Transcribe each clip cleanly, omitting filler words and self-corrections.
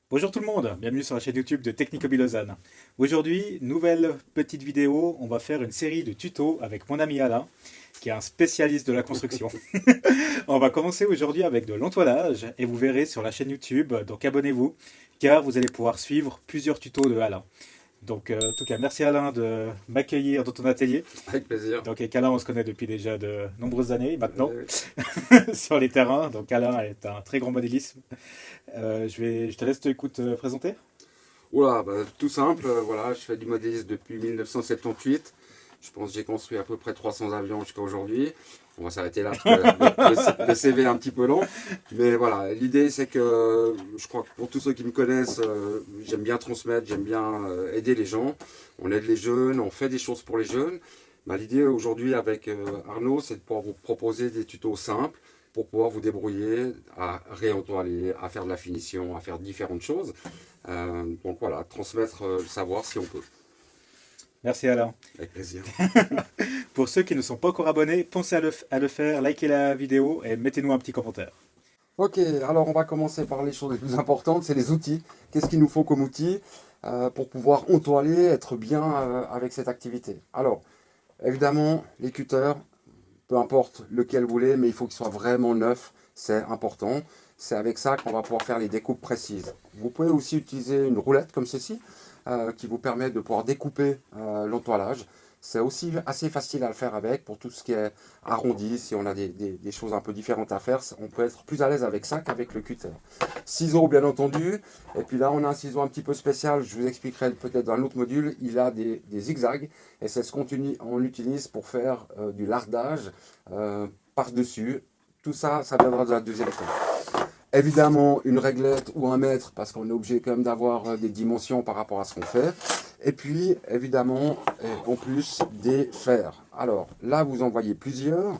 Bonjour tout le monde, bienvenue sur la chaîne YouTube de Technique Hobby Lausanne. Aujourd'hui, nouvelle petite vidéo, on va faire une série de tutos avec mon ami Alain, qui est un spécialiste de la construction. On va commencer aujourd'hui avec de l'entoilage et vous verrez sur la chaîne YouTube, donc abonnez-vous, car vous allez pouvoir suivre plusieurs tutos de Alain. Donc en tout cas, merci Alain de m'accueillir dans ton atelier. Avec plaisir. Donc avec Alain, on se connaît depuis déjà de nombreuses années maintenant Euh, sur les terrains. Donc Alain est un très grand modélisme. Je te laisse présenter. Oula, tout simple, voilà, je fais du modélisme depuis 1978. Je pense que j'ai construit à peu près 300 avions jusqu'à aujourd'hui. On va s'arrêter là parce que le CV est un petit peu long. Mais voilà, l'idée c'est que je crois que pour tous ceux qui me connaissent, j'aime bien transmettre, j'aime bien aider les gens. On aide les jeunes, on fait des choses pour les jeunes. L'idée aujourd'hui avec Arnaud, c'est de pouvoir vous proposer des tutos simples pour pouvoir vous débrouiller à réentoiler, à faire de la finition, à faire différentes choses. Donc voilà, transmettre le savoir si on peut. Merci Alain. Avec plaisir. Pour ceux qui ne sont pas encore abonnés, pensez à le faire, likez la vidéo et mettez-nous un petit commentaire. Ok, alors on va commencer par les choses les plus importantes, c'est les outils. Qu'est-ce qu'il nous faut comme outils pour pouvoir entoiler, être bien avec cette activité? Alors, évidemment, les cutters, peu importe lequel vous voulez, mais il faut qu'il soit vraiment neuf, c'est important. C'est avec ça qu'on va pouvoir faire les découpes précises. Vous pouvez aussi utiliser une roulette comme ceci, qui vous permet de pouvoir découper l'entoilage. C'est aussi assez facile à le faire avec, pour tout ce qui est arrondi, si on a des choses un peu différentes à faire, on peut être plus à l'aise avec ça qu'avec le cutter. Ciseaux bien entendu, et puis là on a un ciseau un petit peu spécial, je vous expliquerai peut-être dans un autre module, il a des zigzags, et c'est ce qu'on utilise pour faire du lardage par-dessus. Tout ça, ça viendra de la deuxième étape. Évidemment, une réglette ou un mètre, parce qu'on est obligé quand même d'avoir des dimensions par rapport à ce qu'on fait. Et puis, évidemment, en plus, des fers. Alors, là, vous en voyez plusieurs,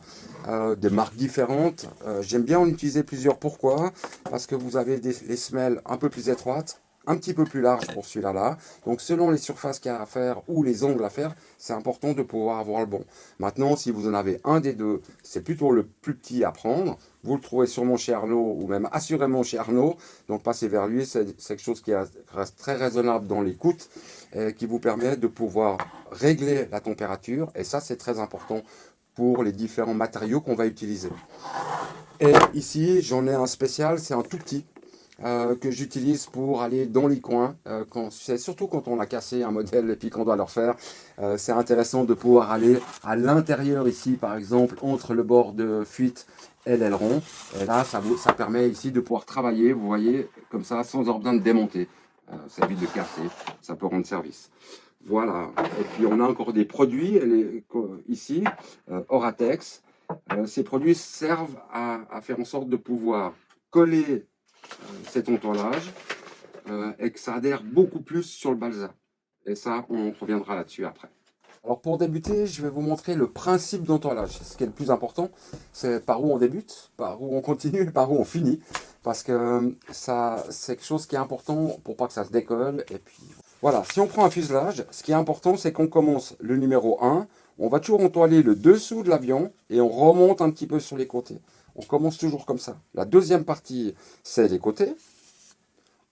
des marques différentes. J'aime bien en utiliser plusieurs. Pourquoi? Parce que vous avez les semelles un peu plus étroites, un petit peu plus larges pour celui-là. Donc, selon les surfaces qu'il y a à faire ou les angles à faire, c'est important de pouvoir avoir le bon. Maintenant, si vous en avez un des deux, c'est plutôt le plus petit à prendre. Vous le trouvez sûrement chez Arnaud, ou même assurément chez Arnaud. Donc, passez vers lui, c'est quelque chose qui reste très raisonnable dans les coûts, et qui vous permet de pouvoir régler la température. Et ça, c'est très important pour les différents matériaux qu'on va utiliser. Et ici, j'en ai un spécial, c'est un tout petit. Que j'utilise pour aller dans les coins, c'est surtout quand on a cassé un modèle et puis qu'on doit le refaire. C'est intéressant de pouvoir aller à l'intérieur ici, par exemple, entre le bord de fuite et l'aileron. Et là, ça permet ici de pouvoir travailler, vous voyez, comme ça, sans avoir besoin de démonter. Ça évite de casser, ça peut rendre service. Voilà, et puis on a encore des produits ici, Oratex. Ces produits servent à faire en sorte de pouvoir coller cet entoilage et que ça adhère beaucoup plus sur le balsa. Et ça, on reviendra là-dessus après. Alors pour débuter, je vais vous montrer le principe d'entoilage. Ce qui est le plus important, c'est par où on débute, par où on continue et par où on finit. Parce que ça, c'est quelque chose qui est important pour pas que ça se décolle. Et puis voilà, si on prend un fuselage, ce qui est important, c'est qu'on commence le numéro 1. On va toujours entoiler le dessous de l'avion et on remonte un petit peu sur les côtés. On commence toujours comme ça. La deuxième partie, c'est les côtés.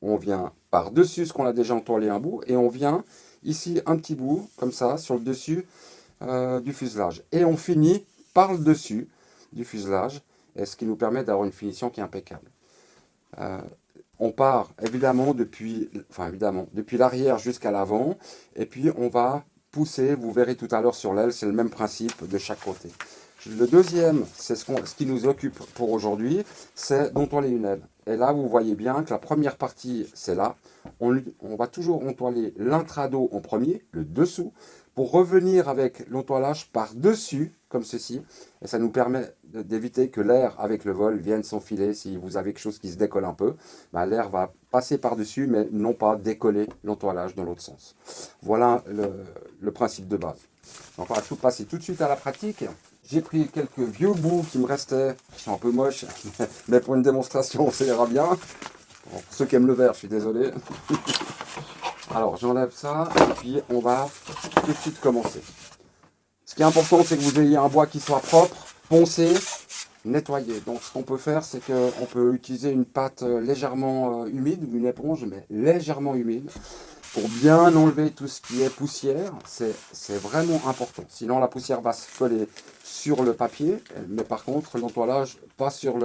On vient par-dessus ce qu'on a déjà entoilé un bout et on vient ici un petit bout, comme ça, sur le dessus du fuselage. Et on finit par le dessus du fuselage, et ce qui nous permet d'avoir une finition qui est impeccable. On part évidemment depuis l'arrière jusqu'à l'avant, et puis on va pousser, vous verrez tout à l'heure sur l'aile, c'est le même principe de chaque côté. Le deuxième, c'est ce qui nous occupe pour aujourd'hui, c'est d'entoiler une aile. Et là, vous voyez bien que la première partie, c'est là. On va toujours entoiler l'intrado en premier, le dessous, pour revenir avec l'entoilage par-dessus, comme ceci. Et ça nous permet d'éviter que l'air avec le vol vienne s'enfiler. Si vous avez quelque chose qui se décolle un peu, l'air va passer par-dessus, mais non pas décoller l'entoilage dans l'autre sens. Voilà le principe de base. Donc on va tout passer tout de suite à la pratique. J'ai pris quelques vieux bouts qui me restaient, qui sont un peu moches, mais pour une démonstration, ça ira bien. Pour ceux qui aiment le vert, je suis désolé. Alors, j'enlève ça, et puis on va tout de suite commencer. Ce qui est important, c'est que vous ayez un bois qui soit propre, poncé, nettoyer. Donc ce qu'on peut faire, c'est qu'on peut utiliser une pâte légèrement humide, une éponge, mais légèrement humide, pour bien enlever tout ce qui est poussière. C'est vraiment important. Sinon la poussière va se coller sur le papier, mais par contre l'entoilage pas sur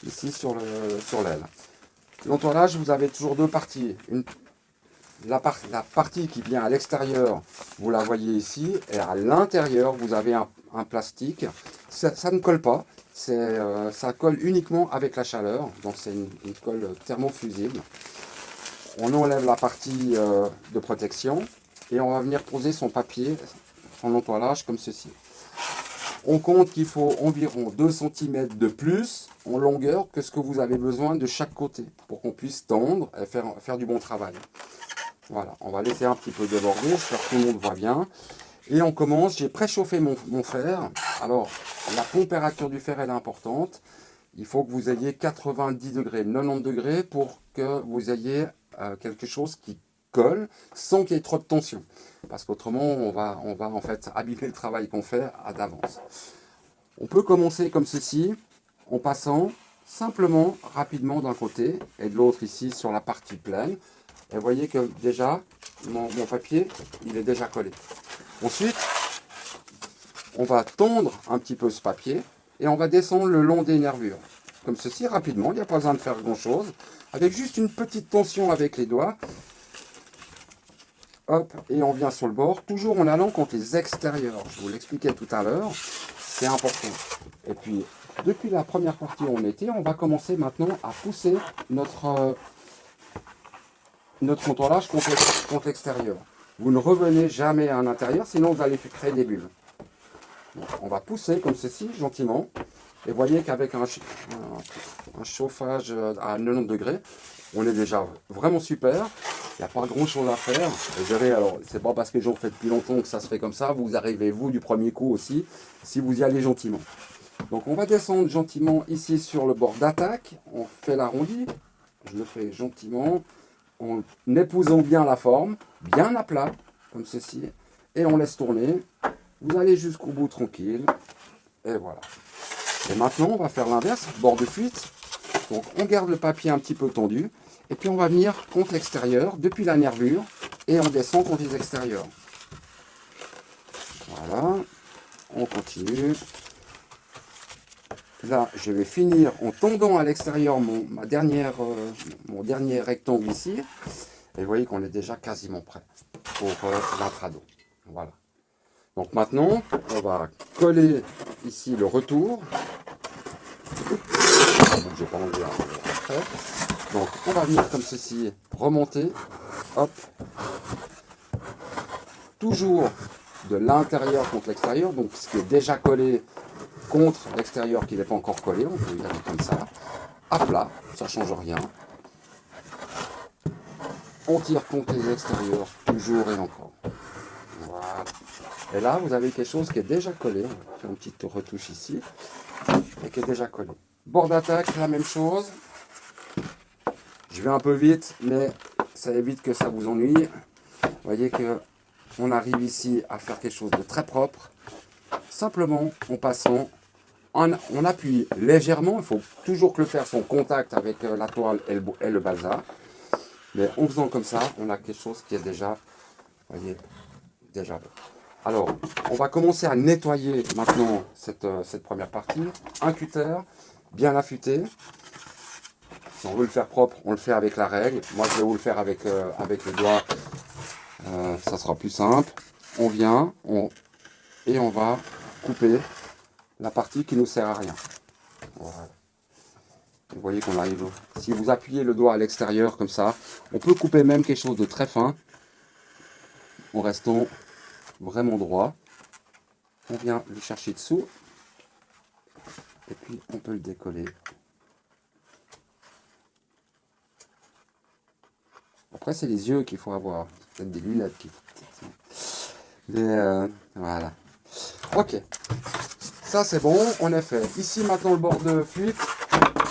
ici sur l'aile. L'entoilage, vous avez toujours deux parties. La partie qui vient à l'extérieur, vous la voyez ici, et à l'intérieur, vous avez un plastique. Ça ne colle pas, ça colle uniquement avec la chaleur, donc c'est une colle thermofusible. On enlève la partie de protection et on va venir poser son papier, son entoilage comme ceci. On compte qu'il faut environ 2 cm de plus en longueur que ce que vous avez besoin de chaque côté pour qu'on puisse tendre et faire du bon travail. Voilà, on va laisser un petit peu déborder, j'espère que tout le monde voit bien. Et on commence, j'ai préchauffé mon fer. Alors, la température du fer elle est importante. Il faut que vous ayez 90 degrés, 90 degrés pour que vous ayez quelque chose qui colle sans qu'il y ait trop de tension. Parce qu'autrement, on va en fait abîmer le travail qu'on fait d'avance. On peut commencer comme ceci, en passant simplement, rapidement d'un côté et de l'autre ici sur la partie pleine. Et vous voyez que déjà, mon papier, il est déjà collé. Ensuite, on va tondre un petit peu ce papier et on va descendre le long des nervures. Comme ceci, rapidement, il n'y a pas besoin de faire grand-chose. Avec juste une petite tension avec les doigts. Hop, et on vient sur le bord, toujours en allant contre les extérieurs. Je vous l'expliquais tout à l'heure, c'est important. Et puis, depuis la première partie où on était, on va commencer maintenant à pousser notre entoilage contre l'extérieur. Vous ne revenez jamais à l'intérieur, sinon vous allez créer des bulles. Donc, on va pousser comme ceci, gentiment. Et vous voyez qu'avec un chauffage à 90 degrés, on est déjà vraiment super. Il n'y a pas grand chose à faire. Et je verrai, alors, c'est pas parce que j'en fais depuis longtemps que ça se fait comme ça. Vous arrivez, vous, du premier coup aussi, si vous y allez gentiment. Donc, on va descendre gentiment ici sur le bord d'attaque. On fait l'arrondi. Je le fais gentiment, en épousant bien la forme, bien à plat, comme ceci. Et on laisse tourner. Vous allez jusqu'au bout tranquille. Et voilà. Et maintenant, on va faire l'inverse, bord de fuite. Donc, on garde le papier un petit peu tendu. Et puis, on va venir contre l'extérieur, depuis la nervure. Et on descend contre les extérieurs. Voilà. On continue. Là, je vais finir en tendant à l'extérieur mon dernier rectangle ici. Et vous voyez qu'on est déjà quasiment prêt pour l'intrado. Voilà. Donc maintenant, on va coller ici le retour. J'ai pas enlevé après. Donc on va venir comme ceci, remonter, hop, toujours de l'intérieur contre l'extérieur, donc ce qui est déjà collé contre l'extérieur qui n'est pas encore collé, on peut y aller comme ça, à plat, ça ne change rien. On tire contre les extérieurs, toujours et encore. Voilà. Et là, vous avez quelque chose qui est déjà collé. On va faire une petite retouche ici. Et qui est déjà collé. Bord d'attaque, la même chose. Je vais un peu vite, mais ça évite que ça vous ennuie. Vous voyez que on arrive ici à faire quelque chose de très propre. Simplement en passant, on appuie légèrement. Il faut toujours que le fer soit en contact avec la toile et le balsa. Mais en faisant comme ça, on a quelque chose qui est déjà, vous voyez, déjà bon. Alors, on va commencer à nettoyer maintenant cette première partie. Un cutter, bien affûté. Si on veut le faire propre, on le fait avec la règle. Moi, je vais vous le faire avec le doigt. Ça sera plus simple. On vient et on va couper la partie qui ne nous sert à rien. Voilà. Vous voyez qu'on arrive. Si vous appuyez le doigt à l'extérieur comme ça, on peut couper même quelque chose de très fin en restant vraiment droit. On vient le chercher dessous et puis on peut le décoller. Après, c'est les yeux qu'il faut avoir, peut-être des lunettes qu'il faut. Mais voilà. Ok, ça c'est bon, on est fait. Ici maintenant le bord de fuite,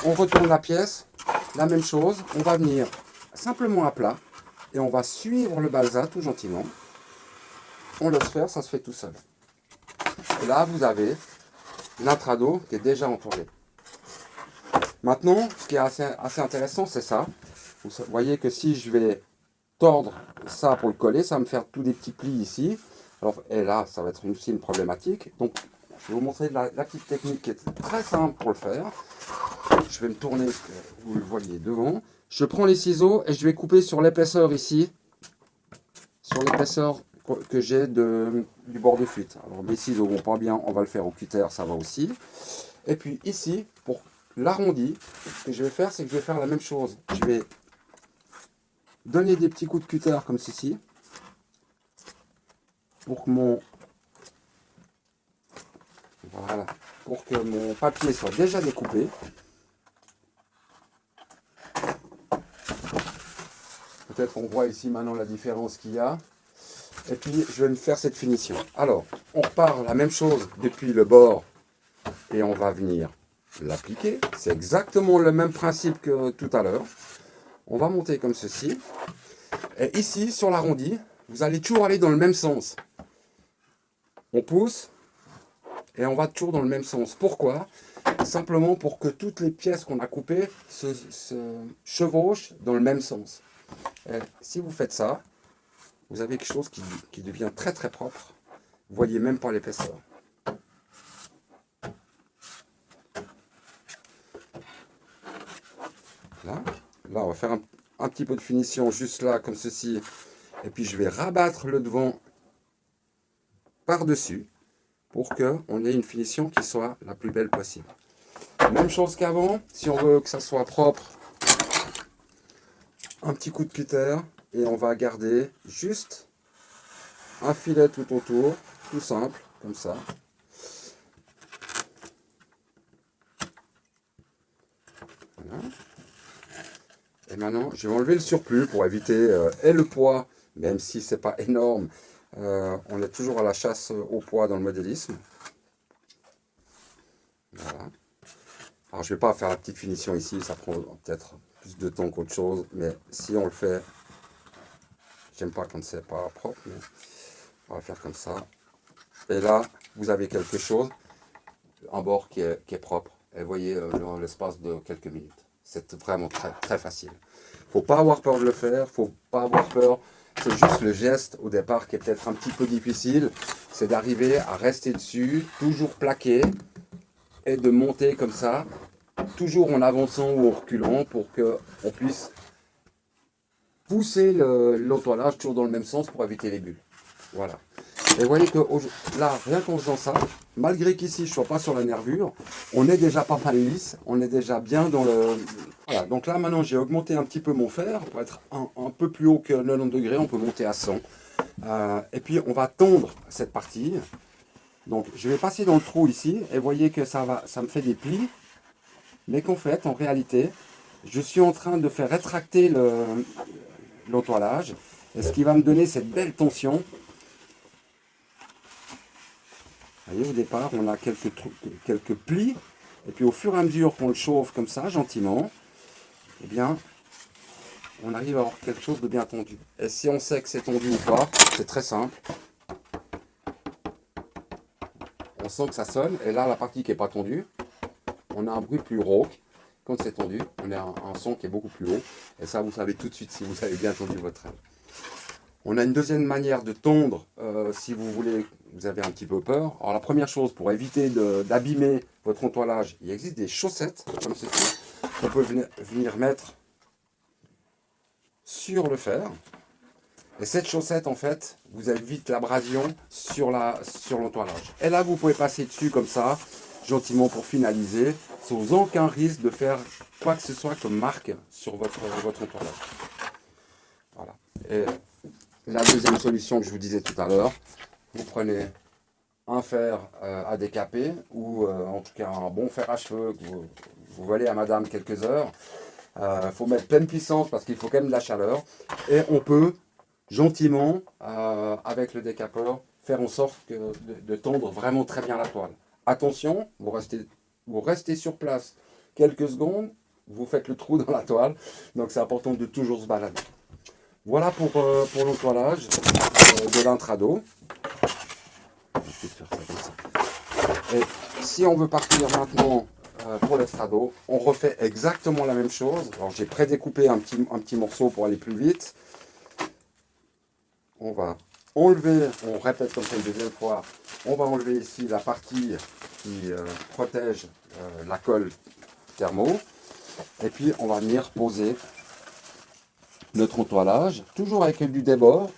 on retourne la pièce, la même chose. On va venir simplement à plat et on va suivre le balsa tout gentiment. On laisse faire, ça se fait tout seul. Et là vous avez l'intrado qui est déjà entouré. Maintenant, ce qui est assez intéressant, c'est ça. Vous voyez que si je vais tordre ça pour le coller, ça va me faire tous des petits plis ici. Alors, et là, ça va être aussi une problématique. Donc, je vais vous montrer la petite technique qui est très simple pour le faire. Je vais me tourner, que vous le voyez devant. Je prends les ciseaux et je vais couper sur l'épaisseur ici, sur l'épaisseur que j'ai du bord de fuite. Alors, mes ciseaux vont pas bien, on va le faire au cutter, ça va aussi. Et puis ici, pour l'arrondi, ce que je vais faire, c'est que je vais faire la même chose. Je vais donner des petits coups de cutter comme ceci, pour que mon papier soit déjà découpé. Peut-être on voit ici maintenant la différence qu'il y a. Et puis je vais me faire cette finition. Alors, on repart la même chose depuis le bord et on va venir l'appliquer. C'est exactement le même principe que tout à l'heure. On va monter comme ceci. Et ici, sur l'arrondi, vous allez toujours aller dans le même sens. On pousse et on va toujours dans le même sens. Pourquoi? Simplement pour que toutes les pièces qu'on a coupées se chevauchent dans le même sens. Et si vous faites ça, vous avez quelque chose qui devient très très propre. Vous voyez même pas l'épaisseur. Là, on va faire un petit peu de finition juste là, comme ceci. Et puis je vais rabattre le devant par-dessus pour qu'on ait une finition qui soit la plus belle possible. Même chose qu'avant, si on veut que ça soit propre, un petit coup de cutter et on va garder juste un filet tout autour, tout simple, comme ça. Voilà. Et maintenant, je vais enlever le surplus pour éviter et le poids, même si c'est pas énorme. On est toujours à la chasse au poids dans le modélisme. Voilà. Alors je ne vais pas faire la petite finition ici, ça prend peut-être plus de temps qu'autre chose, mais si on le fait, j'aime pas quand c'est pas propre, mais on va faire comme ça. Et là, vous avez quelque chose, un bord qui est propre. Et vous voyez, dans l'espace de quelques minutes. C'est vraiment très, très facile. Faut pas avoir peur de le faire, faut pas avoir peur. C'est juste le geste au départ qui est peut-être un petit peu difficile. C'est d'arriver à rester dessus, toujours plaqué, et de monter comme ça, toujours en avançant ou en reculant pour qu'on puisse pousser l'entoilage toujours dans le même sens pour éviter les bulles. Voilà. Et vous voyez que là, rien qu'en faisant ça, malgré qu'ici je ne sois pas sur la nervure, on est déjà pas mal lisse, on est déjà bien dans le... Voilà, donc là maintenant j'ai augmenté un petit peu mon fer pour être un peu plus haut que 90 degrés, on peut monter à 100. Et puis on va tondre cette partie. Donc je vais passer dans le trou ici, et vous voyez que ça me fait des plis, mais qu'en fait, en réalité, je suis en train de faire rétracter l'entoilage, et ce qui va me donner cette belle tension. Vous voyez, au départ, on a quelques plis, et puis au fur et à mesure qu'on le chauffe comme ça, gentiment, eh bien, on arrive à avoir quelque chose de bien tendu. Et si on sait que c'est tendu ou pas, c'est très simple. On sent que ça sonne, et là, la partie qui n'est pas tendue, on a un bruit plus rauque. Quand c'est tendu, on a un son qui est beaucoup plus haut, et ça, vous savez tout de suite si vous avez bien tendu votre aile. On a une deuxième manière de tondre, si vous voulez, vous avez un petit peu peur. Alors la première chose, pour éviter d'abîmer votre entoilage, il existe des chaussettes, comme ceci, qu'on peut venir mettre sur le fer. Et cette chaussette, en fait, vous évite l'abrasion sur l'entoilage. Et là, vous pouvez passer dessus comme ça, gentiment pour finaliser, sans aucun risque de faire quoi que ce soit comme marque sur votre entoilage. Voilà. Et la deuxième solution que je vous disais tout à l'heure, vous prenez un fer à décaper ou en tout cas un bon fer à cheveux que vous volez à madame quelques heures. Il faut mettre pleine puissance parce qu'il faut quand même de la chaleur. Et on peut gentiment, avec le décapeur, faire en sorte de tondre vraiment très bien la toile. Attention, vous restez sur place quelques secondes, vous faites le trou dans la toile, donc c'est important de toujours se balader. Voilà pour l'entoilage de l'intrado. Et si on veut partir maintenant pour l'estrado, on refait exactement la même chose. Alors j'ai prédécoupé un petit morceau pour aller plus vite. On va enlever, on répète comme ça une deuxième fois, on va enlever ici la partie qui protège la colle thermo. Et puis on va venir poser notre entoilage, toujours avec du débord.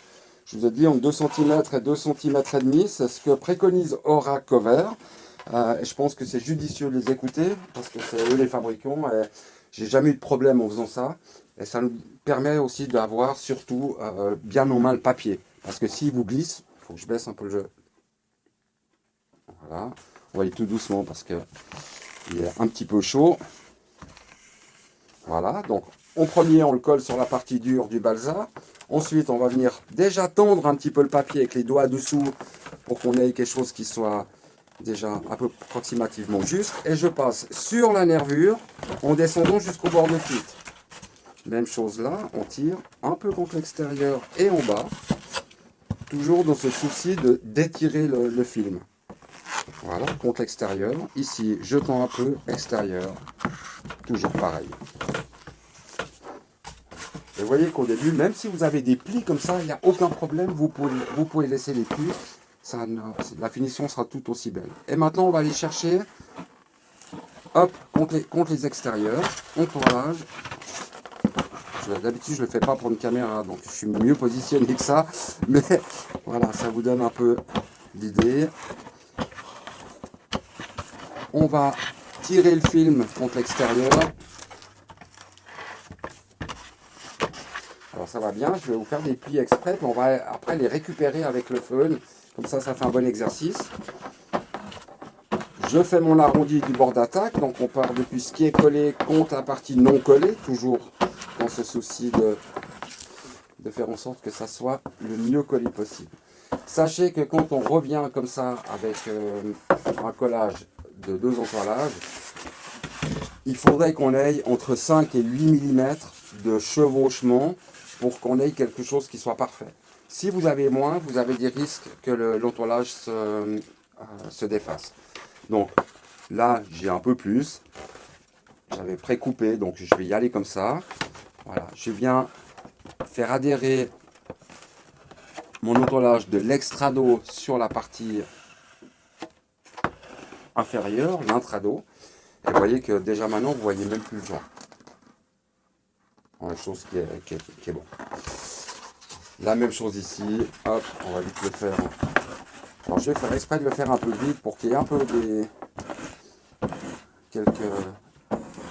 Je vous ai dit entre 2 cm et 2 cm et demi, c'est ce que préconise Aura Cover. Et je pense que c'est judicieux de les écouter, parce que c'est eux les fabricants, et j'ai jamais eu de problème en faisant ça. Et ça nous permet aussi d'avoir surtout bien en main le papier. Parce que s'il vous glisse, il faut que je baisse un peu le jeu. Voilà, on va aller tout doucement parce que il est un petit peu chaud. Voilà, donc en premier on le colle sur la partie dure du balsa. Ensuite on va venir déjà tendre un petit peu le papier avec les doigts dessous pour qu'on ait quelque chose qui soit déjà un peu approximativement juste. Et je passe sur la nervure en descendant jusqu'au bord de fuite. Même chose là, on tire un peu contre l'extérieur et en bas. Toujours dans ce souci d'étirer le film. Voilà, contre l'extérieur. Ici, je tends un peu, extérieur. Toujours pareil. Et vous voyez qu'au début, même si vous avez des plis comme ça, il n'y a aucun problème. Vous pouvez laisser les plis. La finition sera tout aussi belle. Et maintenant, on va aller chercher, hop, contre les extérieurs. Entourage. D'habitude, je ne le fais pas pour une caméra, donc je suis mieux positionné que ça. Mais voilà, ça vous donne un peu d'idée. On va tirer le film contre l'extérieur. Alors ça va bien, je vais vous faire des plis exprès, mais on va après les récupérer avec le fun. Comme ça, ça fait un bon exercice. Je fais mon arrondi du bord d'attaque, donc on part depuis ce qui est collé contre la partie non collée, toujours dans ce souci de faire en sorte que ça soit le mieux collé possible. Sachez que quand on revient comme ça avec un collage de 2 entoilages, il faudrait qu'on ait entre 5 et 8 mm de chevauchement pour qu'on ait quelque chose qui soit parfait. Si vous avez moins, vous avez des risques que l'entoilage se défasse. Donc là, j'ai un peu plus. J'avais précoupé, donc je vais y aller comme ça. Voilà, je viens faire adhérer mon entoilage de l'extrado sur la partie inférieure, l'intrado. Et vous voyez que déjà maintenant, vous voyez même plus le joint. Une chose qui est bon. La même chose ici. Hop, on va vite le faire. Alors je vais faire exprès de le faire un peu vite pour qu'il y ait un peu quelques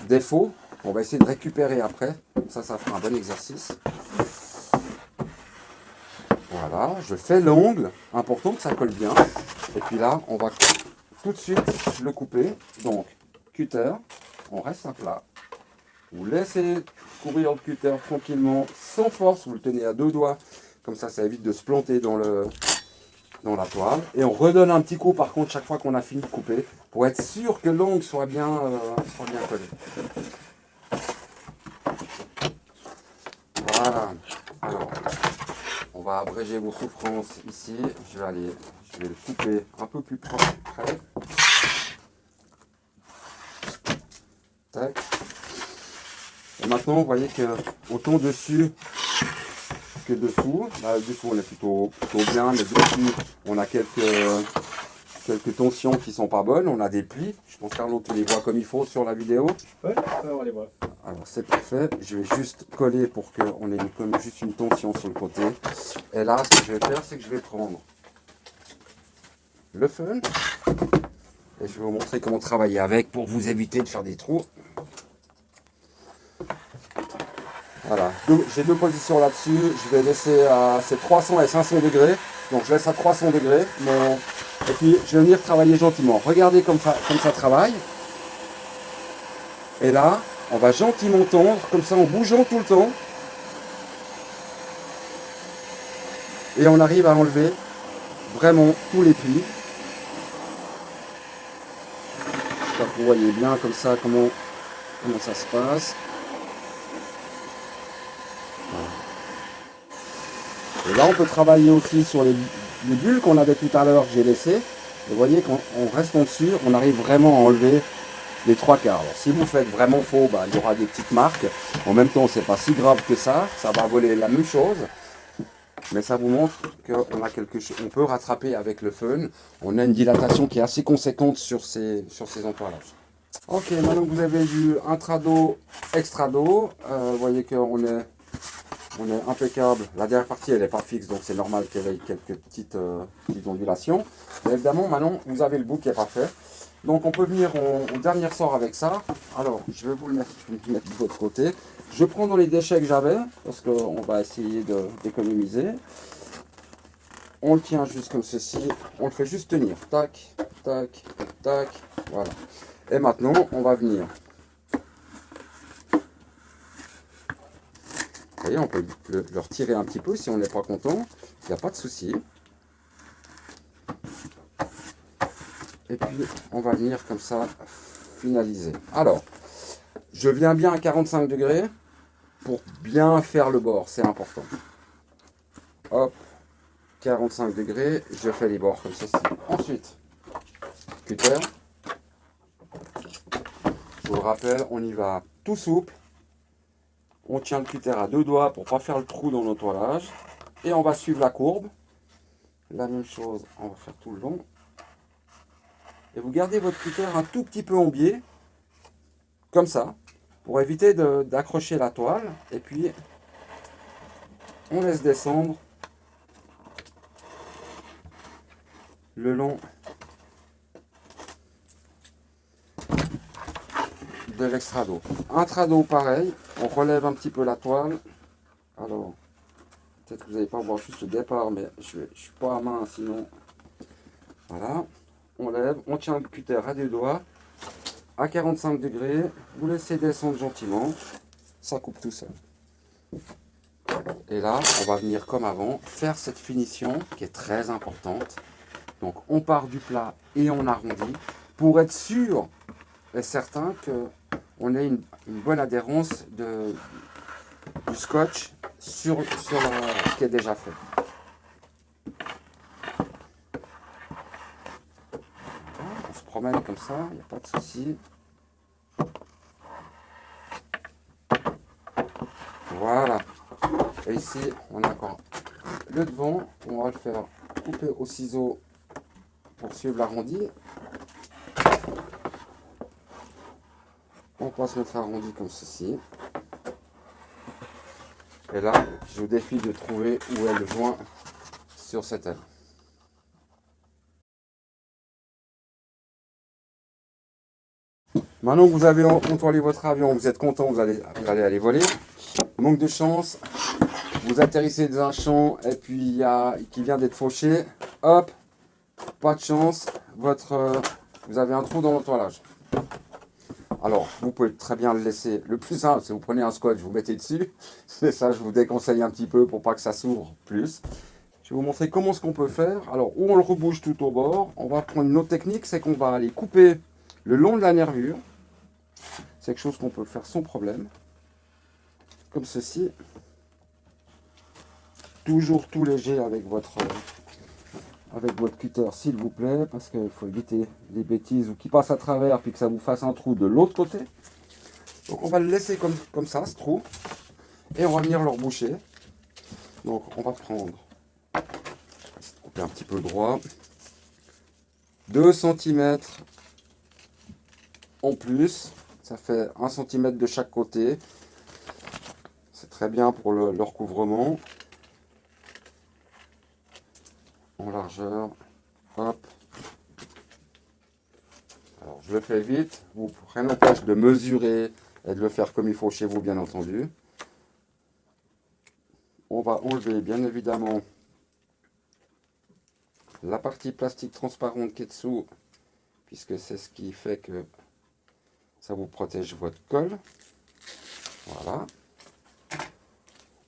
défauts. On va essayer de récupérer après. Comme ça fera un bon exercice. Voilà, je fais l'ongle. Important que ça colle bien. Et puis là, on va tout de suite le couper. Donc, cutter, on reste à plat. Vous laissez courir le cutter tranquillement, sans force. Vous le tenez à 2 doigts. Comme ça évite de se planter dans la toile. Et on redonne un petit coup par contre chaque fois qu'on a fini de couper pour être sûr que l'ongle soit bien collé. Voilà. Alors, on va abréger vos souffrances ici. Je vais le couper un peu plus près. Tac. Et maintenant, vous voyez que autant dessus que dessous. Là, dessous, on est plutôt bien, mais dessus, on a quelques tensions qui sont pas bonnes. On a des plis. Je pense qu'Arnaud, tu les vois comme il faut sur la vidéo. Ouais, on les voit. Alors, c'est parfait. Je vais juste coller pour qu'on ait comme juste une tension sur le côté. Et là, ce que je vais faire, c'est que je vais prendre le fun. Et je vais vous montrer comment travailler avec pour vous éviter de faire des trous. Voilà, j'ai 2 positions là-dessus. Je vais laisser à 300 et 500 degrés. Donc je laisse à 300 degrés. Et puis je vais venir travailler gentiment. Regardez comme ça travaille. Et là, on va gentiment tendre, comme ça en bougeant tout le temps. Et on arrive à enlever vraiment tous les plis. J'espère que vous voyez bien comme ça comment ça se passe. Et là, on peut travailler aussi sur les bulles qu'on avait tout à l'heure, que j'ai laissées. Vous voyez qu'en restant dessus, on arrive vraiment à enlever les 3/4. Alors, si vous faites vraiment faux, bah, il y aura des petites marques. En même temps, c'est pas si grave que ça va voler la même chose. Mais ça vous montre qu'on a quelque chose, on peut rattraper avec le fun. On a une dilatation qui est assez conséquente sur ces entoilages. Ok, maintenant que vous avez vu intrado, extrado, vous voyez qu'on est impeccable. La dernière partie, elle n'est pas fixe, donc c'est normal qu'elle ait quelques petites ondulations. Mais évidemment, maintenant, vous avez le bout qui est parfait. Donc on peut venir au dernier ressort avec ça. Alors, je vais vous le mettre, de votre côté. Je prends dans les déchets que j'avais, parce qu'on va essayer d'économiser. On le tient juste comme ceci. On le fait juste tenir. Tac, tac, tac. Voilà. Et maintenant, on va venir. Vous voyez, on peut le retirer un petit peu si on n'est pas content. Il n'y a pas de souci. Et puis, on va venir comme ça finaliser. Alors, je viens bien à 45 degrés pour bien faire le bord. C'est important. Hop, 45 degrés. Je fais les bords comme ceci. Ensuite, cutter. Je vous rappelle, on y va tout souple. On tient le cutter à 2 doigts pour ne pas faire le trou dans l'entoilage. Et on va suivre la courbe. La même chose, on va faire tout le long. Et vous gardez votre cutter un tout petit peu en biais, comme ça, pour éviter d'accrocher la toile. Et puis, on laisse descendre le long de l'extrado. Intrado, pareil, on relève un petit peu la toile. Alors, peut-être que vous n'allez pas voir juste le départ, mais je ne suis pas à main, sinon. Voilà, on lève, on tient le cutter à 2 doigts, à 45 degrés, vous laissez descendre gentiment, ça coupe tout seul. Et là, on va venir comme avant, faire cette finition qui est très importante. Donc on part du plat et on arrondit pour être sûr et certain qu'on ait une bonne adhérence du scotch sur ce qui est déjà fait. On se promène comme ça, il n'y a pas de souci. Voilà. Et ici, on a encore le devant. On va le faire couper au ciseau pour suivre l'arrondi. On passe notre arrondi comme ceci. Et là, je vous défie de trouver où est le joint sur cette aile. Maintenant que vous avez entoilé votre avion, vous êtes content, vous allez aller voler. Manque de chance, vous atterrissez dans un champ et puis qui vient d'être fauché. Hop, pas de chance, vous avez un trou dans l'entoilage. Alors, vous pouvez très bien le laisser. Le plus simple, c'est vous prenez un scotch, vous mettez dessus. C'est ça, je vous déconseille un petit peu pour pas que ça s'ouvre plus. Je vais vous montrer comment ce qu'on peut faire. Alors, où on le rebouche tout au bord. On va prendre une autre technique, c'est qu'on va aller couper le long de la nervure. C'est quelque chose qu'on peut faire sans problème. Comme ceci. Toujours tout léger avec votre cutter, s'il vous plaît, parce qu'il faut éviter les bêtises ou qui passent à travers puis que ça vous fasse un trou de l'autre côté. Donc on va le laisser comme ça, ce trou, et on va venir le reboucher. Donc on va prendre, couper un petit peu droit, 2 cm en plus, ça fait 1 cm de chaque côté. C'est très bien pour le recouvrement. En largeur, hop. Alors je le fais vite, vous rien n'empêche de mesurer et de le faire comme il faut chez vous, bien entendu. On va enlever bien évidemment la partie plastique transparente qui est dessous, puisque c'est ce qui fait que ça vous protège votre colle. Voilà.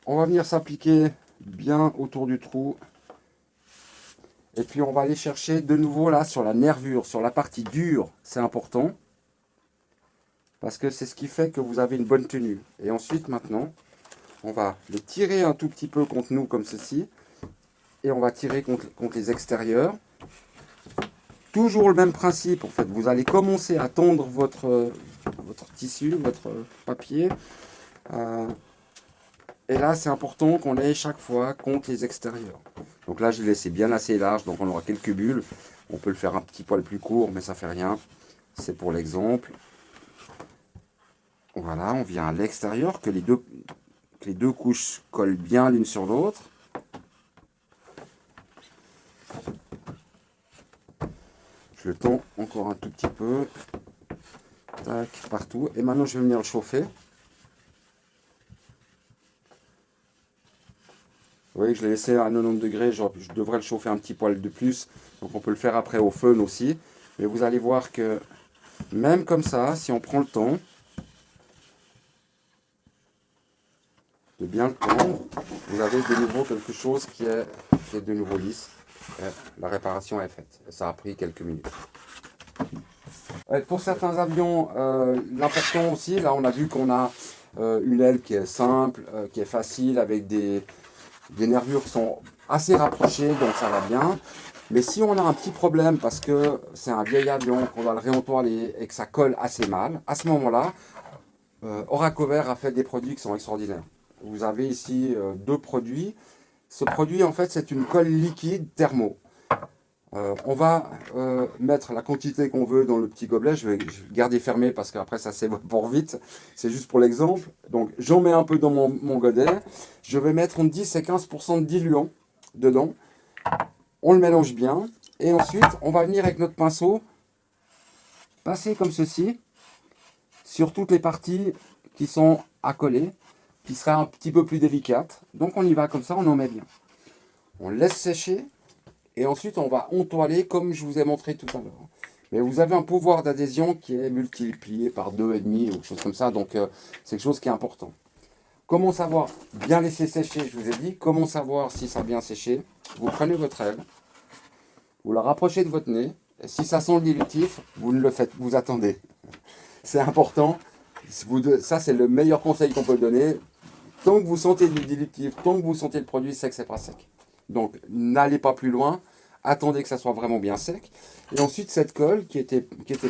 On va venir s'appliquer bien autour du trou. Et puis on va aller chercher de nouveau là sur la nervure, sur la partie dure, c'est important. Parce que c'est ce qui fait que vous avez une bonne tenue. Et ensuite maintenant, on va le tirer un tout petit peu contre nous comme ceci. Et on va tirer contre les extérieurs. toujours le même principe en fait. Vous allez commencer à tondre votre tissu, votre papier. Et là, c'est important qu'on aille chaque fois contre les extérieurs. Donc là, je l'ai laissé bien assez large, donc on aura quelques bulles. On peut le faire un petit poil plus court, mais ça fait rien. C'est pour l'exemple. Voilà, on vient à l'extérieur, que les deux couches collent bien l'une sur l'autre. Je le tends encore un tout petit peu. Tac, partout. Et maintenant, je vais venir le chauffer. Vous voyez que je l'ai laissé à 90 degrés, je devrais le chauffer un petit poil de plus. Donc on peut le faire après au fun aussi. Mais vous allez voir que même comme ça, si on prend le temps de bien le tendre, vous avez de nouveau quelque chose qui est de nouveau lisse. Et la réparation est faite. Et ça a pris quelques minutes. Pour certains avions, l'important aussi, là on a vu qu'on a une aile qui est simple, qui est facile, avec des nervures qui sont assez rapprochées, donc ça va bien. Mais si on a un petit problème parce que c'est un vieil avion, qu'on doit le réentoiler et que ça colle assez mal, à ce moment-là, Oracover a fait des produits qui sont extraordinaires. Vous avez ici deux produits. Ce produit, en fait, c'est une colle liquide thermo. On va mettre la quantité qu'on veut dans le petit gobelet. Je vais garder fermé parce qu'après ça s'évapore vite. C'est juste pour l'exemple. Donc j'en mets un peu dans mon godet. Je vais mettre entre 10 et 15% de diluant dedans. On le mélange bien. Et ensuite, on va venir avec notre pinceau passer comme ceci sur toutes les parties qui sont à coller, qui sera un petit peu plus délicate. Donc on y va comme ça, on en met bien. On laisse sécher. Et ensuite, on va entoiler comme je vous ai montré tout à l'heure. Mais vous avez un pouvoir d'adhésion qui est multiplié par 2,5 ou quelque chose comme ça. Donc, c'est quelque chose qui est important. Comment savoir bien laisser sécher, je vous ai dit. Comment savoir si ça a bien séché? Vous prenez votre aile, vous la rapprochez de votre nez. Et si ça sent le dilutif, vous ne le faites, vous attendez. C'est important. Ça, c'est le meilleur conseil qu'on peut donner. Tant que vous sentez du dilutif, tant que vous sentez le produit, c'est que c'est pas sec. Donc, n'allez pas plus loin. Attendez que ça soit vraiment bien sec. Et ensuite, cette colle qui était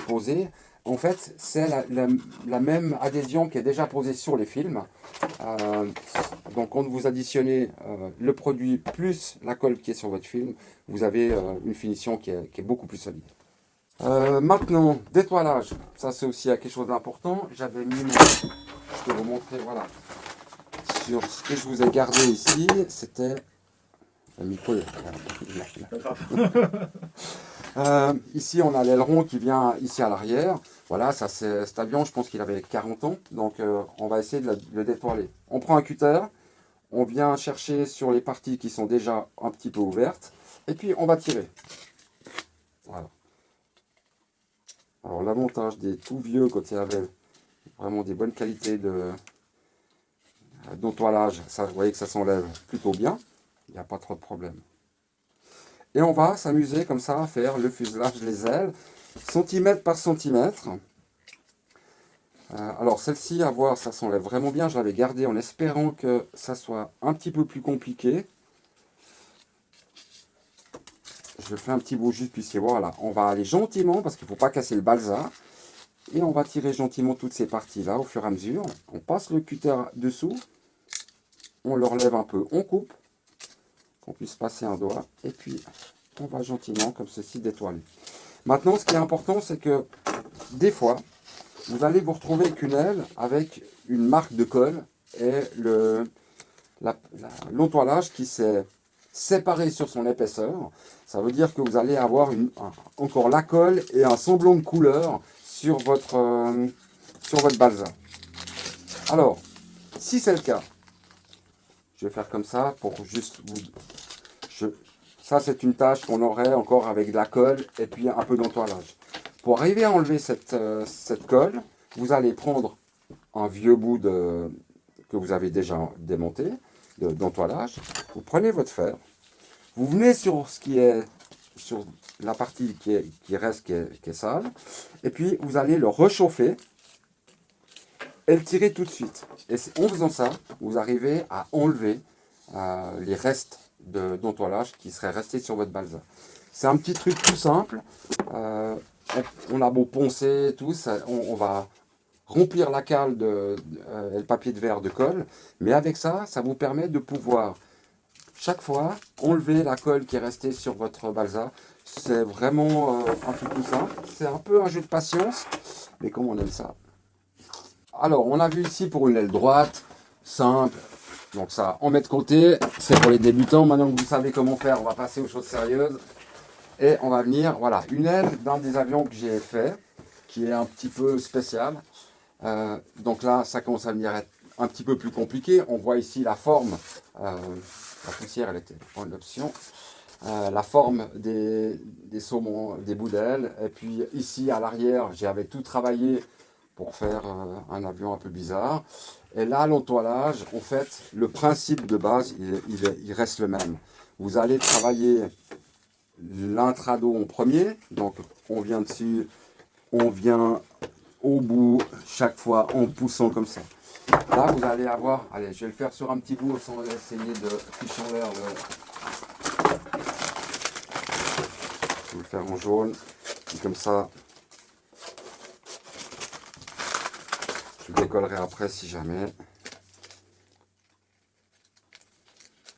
posée, en fait, c'est la même adhésion qui est déjà posée sur les films. Donc, quand vous additionnez le produit plus la colle qui est sur votre film, vous avez une finition qui est beaucoup plus solide. Maintenant, détoilage. Ça, c'est aussi quelque chose d'important. J'avais mis je vais vous montrer, voilà. Sur ce que je vous ai gardé ici, c'était... Le micro, ici, on a l'aileron qui vient ici à l'arrière. Voilà, ça c'est cet avion, je pense qu'il avait 40 ans. Donc, on va essayer de le détoiler. On prend un cutter, on vient chercher sur les parties qui sont déjà un petit peu ouvertes. Et puis, on va tirer. Voilà. Alors, l'avantage des tout vieux, quand il y avait vraiment des bonnes qualités d'entoilage, ça, vous voyez que ça s'enlève plutôt bien. Il n'y a pas trop de problème. Et on va s'amuser comme ça à faire le fuselage des ailes, centimètre par centimètre. Alors celle-ci, à voir, ça s'enlève vraiment bien. Je l'avais gardée en espérant que ça soit un petit peu plus compliqué. Je fais un petit bout juste, puissiez voir. Là, on va aller gentiment, parce qu'il ne faut pas casser le balsa. Et on va tirer gentiment toutes ces parties-là au fur et à mesure. On passe le cutter dessous. On le relève un peu, on coupe. On puisse passer un doigt, et puis on va gentiment, comme ceci, détoiler. Maintenant, ce qui est important, c'est que des fois, vous allez vous retrouver avec une aile avec une marque de colle et l'entoilage qui s'est séparé sur son épaisseur. Ça veut dire que vous allez avoir encore la colle et un semblant de couleur sur votre balsa. Alors, si c'est le cas, je vais faire comme ça pour juste vous... Ça, c'est une tâche qu'on aurait encore avec de la colle et puis un peu d'entoilage. Pour arriver à enlever cette colle, vous allez prendre un vieux bout que vous avez déjà démonté, d'entoilage. Vous prenez votre fer, vous venez sur la partie qui est sale, et puis vous allez le réchauffer et le tirer tout de suite. Et en faisant ça, vous arrivez à enlever les restes d'entoilage qui seraient restés sur votre balsa. C'est un petit truc tout simple. On a beau poncer et tout, on va remplir la cale et le papier de verre de colle. Mais avec ça, ça vous permet de pouvoir chaque fois enlever la colle qui est restée sur votre balsa. C'est vraiment un truc tout simple. C'est un peu un jeu de patience, mais comme on aime ça. Alors, on a vu ici pour une aile droite, simple. Donc ça, on met de côté. C'est pour les débutants. Maintenant que vous savez comment faire, on va passer aux choses sérieuses. Et on va venir, voilà, une aile d'un des avions que j'ai fait, qui est un petit peu spécial. Donc là, ça commence à venir être un petit peu plus compliqué. On voit ici la forme. La poussière, elle était en option. La forme des saumons, des bouts d'ailes. Et puis ici, à l'arrière, j'avais tout travaillé pour faire un avion un peu bizarre. Et là, l'entoilage, en fait, le principe de base, il reste le même. Vous allez travailler l'intrado en premier. Donc, on vient dessus, on vient au bout, chaque fois en poussant comme ça. Là, vous allez avoir, allez, je vais le faire sur un petit bout sans essayer de ficher en l'air. Je vais le faire en jaune, et comme ça. Je le décollerai après si jamais.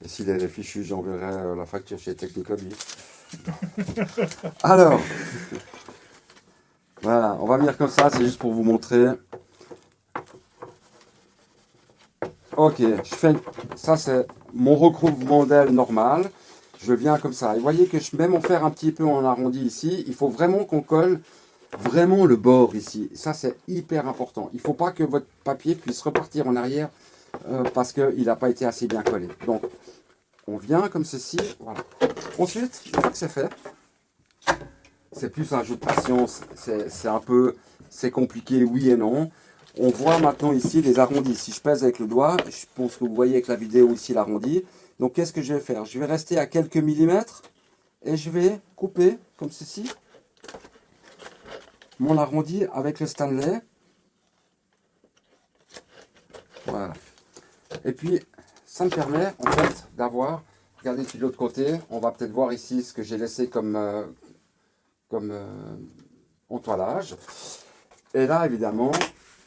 Et s'il est fichu, j'enverrai la facture chez Technicobi. Alors, voilà, on va venir comme ça, c'est juste pour vous montrer. Ok, je fais, ça c'est mon recouvrement d'aile normal. Je viens comme ça. Et vous voyez que je vais même faire un petit peu en arrondi ici. Il faut vraiment qu'on colle vraiment le bord ici. Ça c'est hyper important. Il ne faut pas que votre papier puisse repartir en arrière parce qu'il n'a pas été assez bien collé. Donc, on vient comme ceci. Voilà. Ensuite, une fois que c'est fait, c'est plus un jeu de patience. C'est compliqué, oui et non. On voit maintenant ici les arrondis. Si je pèse avec le doigt, je pense que vous voyez avec la vidéo ici l'arrondi. Donc qu'est-ce que je vais faire? Je vais rester à quelques millimètres et je vais couper comme ceci mon arrondi avec le Stanley. Voilà. Et puis ça me permet en fait d'avoir, regardez de l'autre côté, on va peut-être voir ici ce que j'ai laissé comme entoilage. Et là évidemment,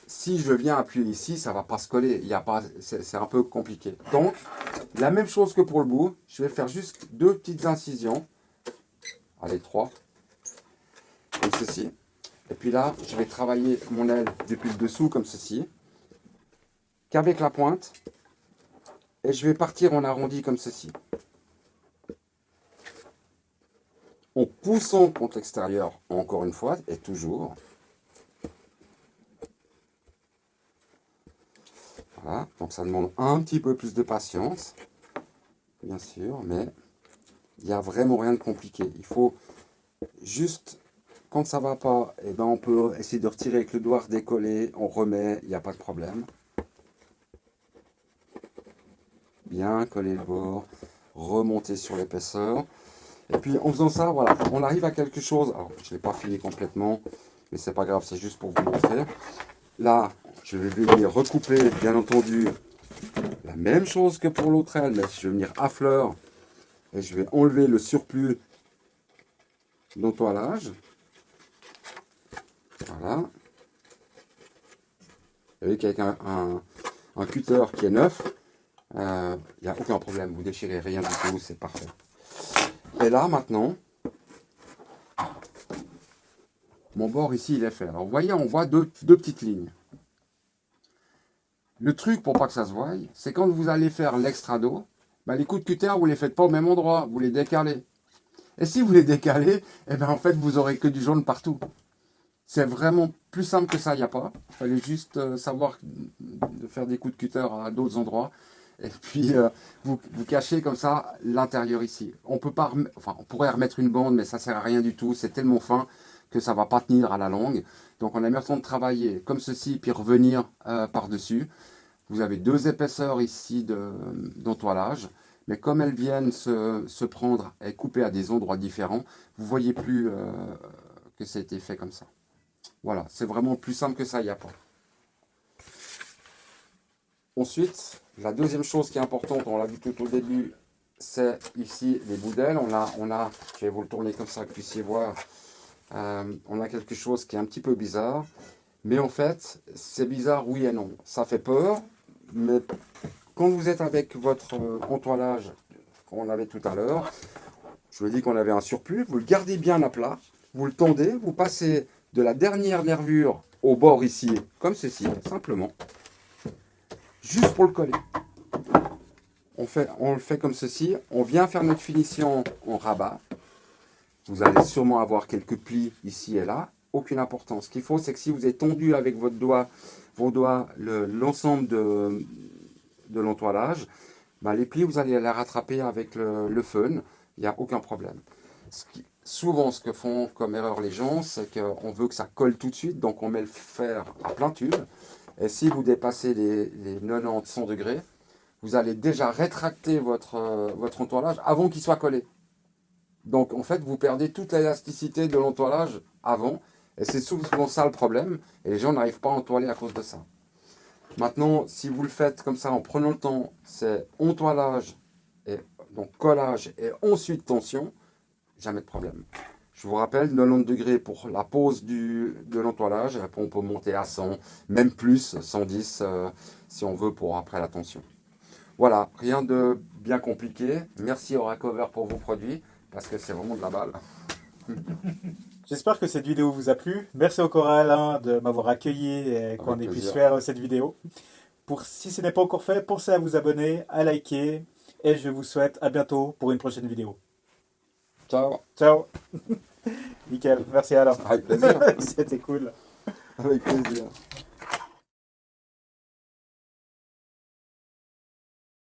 si je viens appuyer ici, ça ne va pas se coller. Il y a pas, c'est un peu compliqué. Donc, la même chose que pour le bout, je vais faire juste 2 petites incisions. Allez, 3. Comme ceci. Et puis là, je vais travailler mon aile depuis le dessous comme ceci. Qu'avec la pointe. Et je vais partir en arrondi comme ceci. En poussant contre l'extérieur, encore une fois, et toujours. Voilà, donc ça demande un petit peu plus de patience, bien sûr, mais il n'y a vraiment rien de compliqué. Il faut juste, quand ça ne va pas, eh ben on peut essayer de retirer avec le doigt, décoller, on remet, il n'y a pas de problème. Bien coller le bord, remonter sur l'épaisseur. Et puis en faisant ça, voilà, on arrive à quelque chose. Alors, je ne l'ai pas fini complètement, mais c'est pas grave, c'est juste pour vous montrer. Là, je vais venir recouper, bien entendu, la même chose que pour l'autre aile, mais je vais venir à fleur et je vais enlever le surplus d'entoilage. Voilà. Vous voyez qu'avec un cutter qui est neuf, il n'y a aucun problème, vous déchirez rien du tout, c'est parfait. Et là, maintenant, mon bord ici, il est fait. Alors, vous voyez, on voit deux petites lignes. Le truc, pour pas que ça se voie, c'est quand vous allez faire l'extrado, ben, les coups de cutter, vous ne les faites pas au même endroit, vous les décalez. Et si vous les décalez, eh ben, en fait, vous aurez que du jaune partout. C'est vraiment plus simple que ça, il n'y a pas. Il fallait juste savoir de faire des coups de cutter à d'autres endroits. Et puis, vous cachez comme ça l'intérieur ici. On peut pas, enfin, on pourrait remettre une bande, mais ça ne sert à rien du tout. C'est tellement fin que ça ne va pas tenir à la longue. Donc, on a mis le temps de travailler comme ceci, puis revenir par-dessus. Vous avez 2 épaisseurs ici d'entoilage. Mais comme elles viennent se prendre et couper à des endroits différents, vous ne voyez plus que ça a été fait comme ça. Voilà, c'est vraiment plus simple que ça, il n'y a pas. Ensuite, la deuxième chose qui est importante, on l'a vu tout au début, c'est ici les boudelles. Je vais vous le tourner comme ça que vous puissiez voir. On a quelque chose qui est un petit peu bizarre. Mais en fait, c'est bizarre oui et non. Ça fait peur, mais quand vous êtes avec votre entoilage qu'on avait tout à l'heure, je vous ai dit qu'on avait un surplus, vous le gardez bien à plat, vous le tendez, vous passez de la dernière nervure au bord ici, comme ceci, simplement, juste pour le coller. On le fait comme ceci, on vient faire notre finition en rabat. Vous allez sûrement avoir quelques plis ici et là, aucune importance. Ce qu'il faut, c'est que si vous avez tendu avec vos doigts l'ensemble de l'entoilage, ben les plis, vous allez les rattraper avec le fun, il n'y a aucun problème. Souvent, ce que font comme erreur les gens, c'est qu'on veut que ça colle tout de suite, donc on met le fer à plein tube. Et si vous dépassez les 90-100 degrés, vous allez déjà rétracter votre entoilage avant qu'il soit collé. Donc en fait, vous perdez toute l'élasticité de l'entoilage avant, et c'est souvent ça le problème, et les gens n'arrivent pas à entoiler à cause de ça. Maintenant, si vous le faites comme ça en prenant le temps, c'est entoilage, et donc collage, et ensuite tension, jamais de problème. Je vous rappelle, 90 degrés pour la pose de l'entoilage, après on peut monter à 100, même plus, 110 si on veut pour après la tension. Voilà, rien de bien compliqué. Merci Oracover pour vos produits, parce que c'est vraiment de la balle. J'espère que cette vidéo vous a plu. Merci encore à Alain de m'avoir accueilli et qu'on ait pu faire cette vidéo. Si ce n'est pas encore fait, pensez à vous abonner, à liker, et je vous souhaite à bientôt pour une prochaine vidéo. Ciao. Ciao. Nickel, merci Alain. Avec plaisir. C'était cool. Avec plaisir.